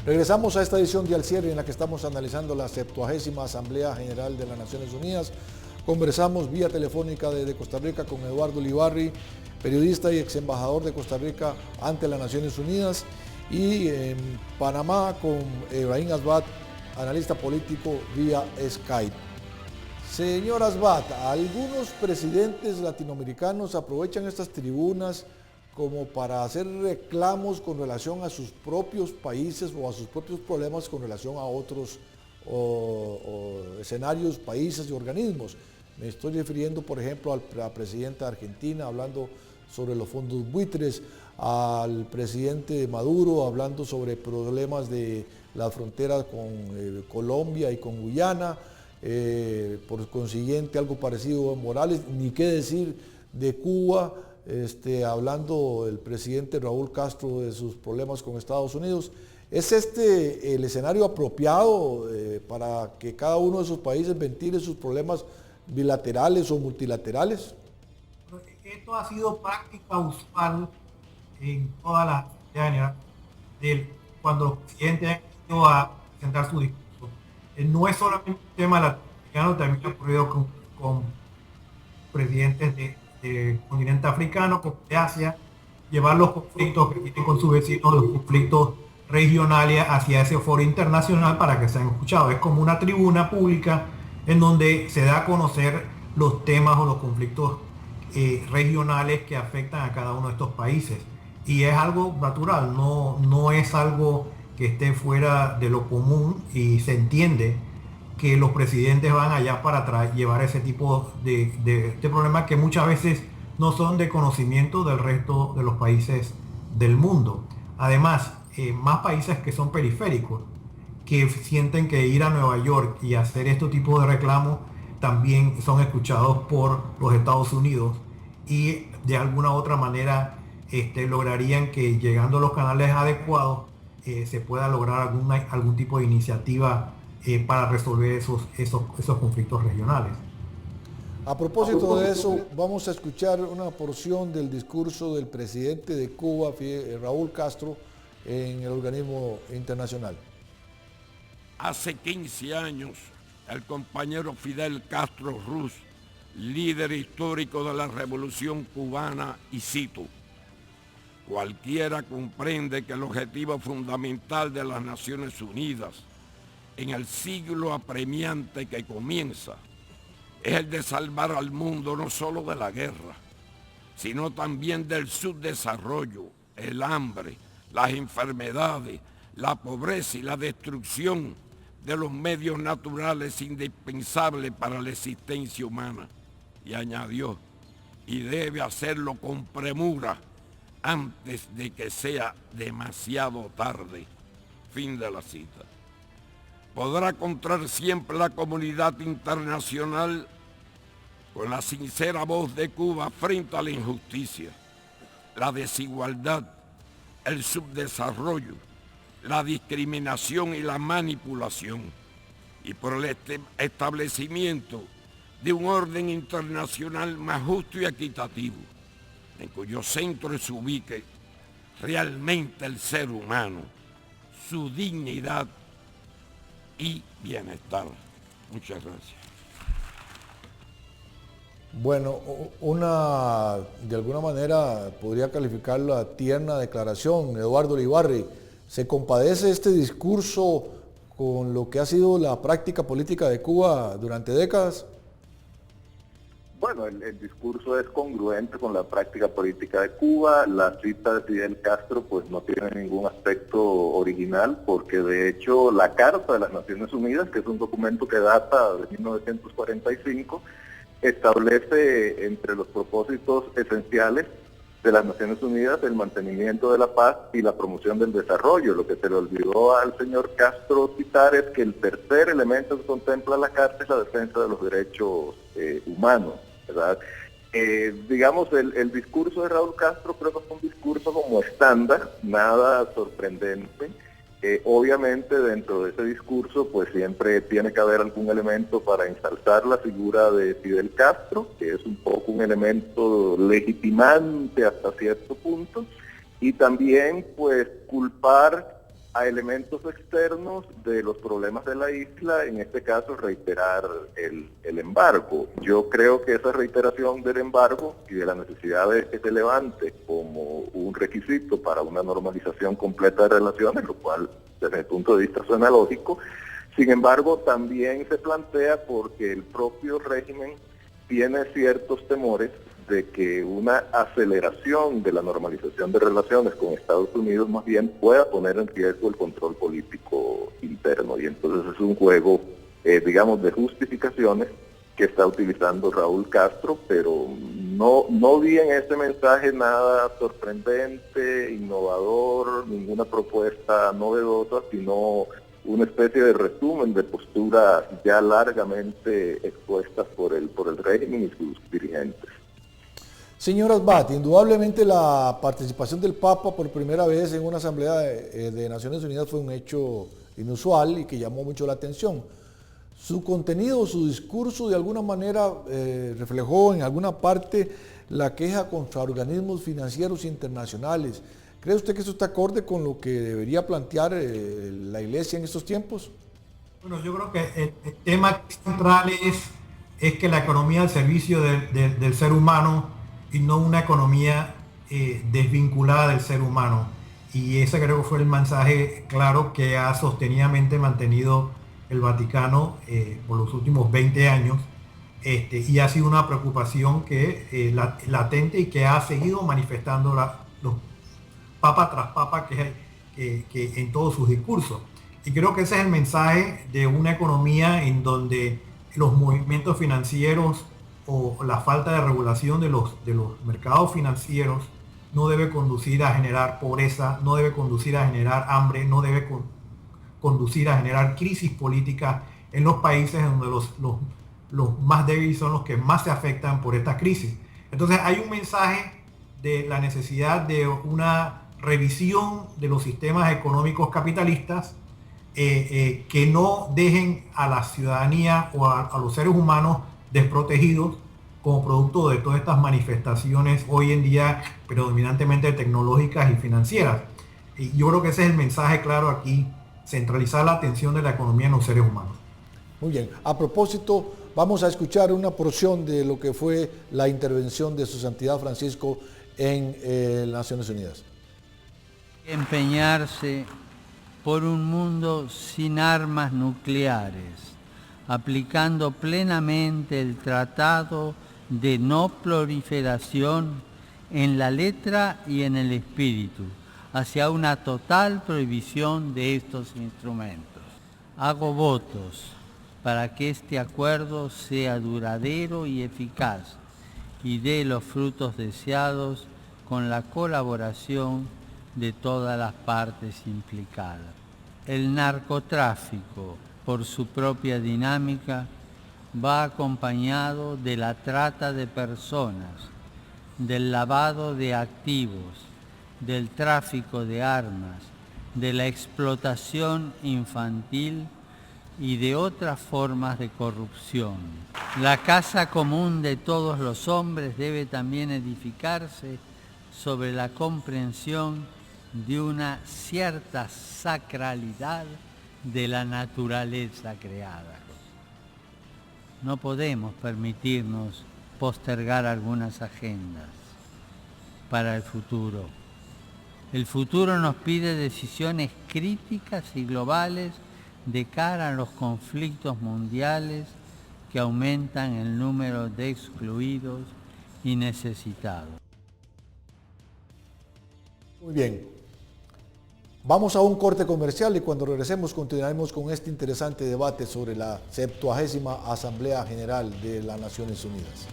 Regresamos a esta edición de Al Cierre en la que estamos analizando la 70ª Asamblea General de las Naciones Unidas. Conversamos vía telefónica desde Costa Rica con Eduardo Ulibarri, periodista y ex embajador de Costa Rica ante las Naciones Unidas, y en Panamá con Ebrahim Asbat, analista político vía Skype. Señor Asbat, algunos presidentes latinoamericanos aprovechan estas tribunas como para hacer reclamos con relación a sus propios países o a sus propios problemas con relación a otros escenarios, países y organismos. Me estoy refiriendo, por ejemplo, a la presidenta de Argentina hablando sobre los fondos buitres, al presidente Maduro hablando sobre problemas de las fronteras con Colombia y con Guyana, por consiguiente algo parecido a Morales, ni qué decir de Cuba, hablando el presidente Raúl Castro de sus problemas con Estados Unidos. ¿Es este el escenario apropiado para que cada uno de esos países ventile sus problemas bilaterales o multilaterales? Esto ha sido práctica usual en todas las Asamblea General cuando los presidentes han ido a presentar su discurso. No es solamente un tema latinoamericano, también ha ocurrido con presidentes del continente africano, como de Asia, llevar los conflictos que tienen con sus vecinos, los conflictos regionales hacia ese foro internacional para que sean escuchados. Es como una tribuna pública en donde se da a conocer los temas o los conflictos regionales que afectan a cada uno de estos países. Y es algo natural, no es algo que esté fuera de lo común, y se entiende que los presidentes van allá para llevar ese tipo de problemas que muchas veces no son de conocimiento del resto de los países del mundo. Además, más países que son periféricos, que sienten que ir a Nueva York y hacer este tipo de reclamos también son escuchados por los Estados Unidos, y de alguna u otra manera lograrían que, llegando a los canales adecuados, se pueda lograr algún tipo de iniciativa para resolver esos conflictos regionales. A propósito de eso, vamos a escuchar una porción del discurso del presidente de Cuba, Raúl Castro, en el organismo internacional. Hace 15 años, el compañero Fidel Castro Ruz, líder histórico de la Revolución Cubana, y cito: cualquiera comprende que el objetivo fundamental de las Naciones Unidas en el siglo apremiante que comienza es el de salvar al mundo no solo de la guerra, sino también del subdesarrollo, el hambre, las enfermedades, la pobreza y la destrucción de los medios naturales indispensables para la existencia humana. Y añadió: y debe hacerlo con premura antes de que sea demasiado tarde. Fin de la cita. Podrá contar siempre la comunidad internacional con la sincera voz de Cuba frente a la injusticia, la desigualdad, el subdesarrollo, la discriminación y la manipulación, y por el establecimiento de un orden internacional más justo y equitativo, en cuyo centro se ubique realmente el ser humano, su dignidad y bienestar. Muchas gracias. Bueno, de alguna manera podría calificarla tierna declaración, Eduardo Ulibarri. ¿Se compadece este discurso con lo que ha sido la práctica política de Cuba durante décadas? Bueno, el discurso es congruente con la práctica política de Cuba. La cita de Fidel Castro pues no tiene ningún aspecto original, porque de hecho la Carta de las Naciones Unidas, que es un documento que data de 1945, establece entre los propósitos esenciales de las Naciones Unidas el mantenimiento de la paz y la promoción del desarrollo. Lo que se le olvidó al señor Castro citar es que el tercer elemento que contempla la Carta es la defensa de los derechos humanos, ¿verdad? Digamos, el discurso de Raúl Castro creo que fue un discurso como estándar, nada sorprendente. Obviamente dentro de ese discurso pues siempre tiene que haber algún elemento para ensalzar la figura de Fidel Castro, que es un poco un elemento legitimante hasta cierto punto, y también pues culpar a elementos externos de los problemas de la isla, en este caso reiterar el embargo. Yo creo que esa reiteración del embargo y de la necesidad de que se levante como un requisito para una normalización completa de relaciones, lo cual desde mi punto de vista suena lógico, sin embargo también se plantea porque el propio régimen tiene ciertos temores de que una aceleración de la normalización de relaciones con Estados Unidos más bien pueda poner en riesgo el control político interno. Y entonces es un juego, digamos, de justificaciones que está utilizando Raúl Castro, pero no vi en este mensaje nada sorprendente, innovador, ninguna propuesta novedosa, sino una especie de resumen de posturas ya largamente expuestas por el régimen y sus dirigentes. Señor Asbat, indudablemente la participación del Papa por primera vez en una asamblea de Naciones Unidas fue un hecho inusual y que llamó mucho la atención. Su contenido, su discurso de alguna manera reflejó en alguna parte la queja contra organismos financieros internacionales. ¿Cree usted que eso está acorde con lo que debería plantear la Iglesia en estos tiempos? Bueno, yo creo que el tema central es que la economía al servicio del ser humano y no una economía desvinculada del ser humano. Y ese creo que fue el mensaje claro que ha sostenidamente mantenido el Vaticano por los últimos 20 años, y ha sido una preocupación que latente y que ha seguido manifestando los papa tras papa que en todos sus discursos. Y creo que ese es el mensaje de una economía en donde los movimientos financieros o la falta de regulación de los mercados financieros no debe conducir a generar pobreza, no debe conducir a generar hambre, no debe conducir a generar crisis política en los países donde los más débiles son los que más se afectan por esta crisis. Entonces hay un mensaje de la necesidad de una revisión de los sistemas económicos capitalistas que no dejen a la ciudadanía o a los seres humanos desprotegidos como producto de todas estas manifestaciones hoy en día predominantemente tecnológicas y financieras. Y yo creo que ese es el mensaje claro aquí, centralizar la atención de la economía en los seres humanos. Muy bien, a propósito, vamos a escuchar una porción de lo que fue la intervención de Su Santidad Francisco en Naciones Unidas. Empeñarse por un mundo sin armas nucleares, aplicando plenamente el Tratado de No Proliferación en la letra y en el espíritu, hacia una total prohibición de estos instrumentos. Hago votos para que este acuerdo sea duradero y eficaz y dé los frutos deseados con la colaboración de todas las partes implicadas. El narcotráfico, por su propia dinámica, va acompañado de la trata de personas, del lavado de activos, del tráfico de armas, de la explotación infantil y de otras formas de corrupción. La casa común de todos los hombres debe también edificarse sobre la comprensión de una cierta sacralidad de la naturaleza creada. No podemos permitirnos postergar algunas agendas para el futuro. El futuro nos pide decisiones críticas y globales de cara a los conflictos mundiales que aumentan el número de excluidos y necesitados. Muy bien. Vamos a un corte comercial y cuando regresemos continuaremos con este interesante debate sobre la 70ª Asamblea General de las Naciones Unidas.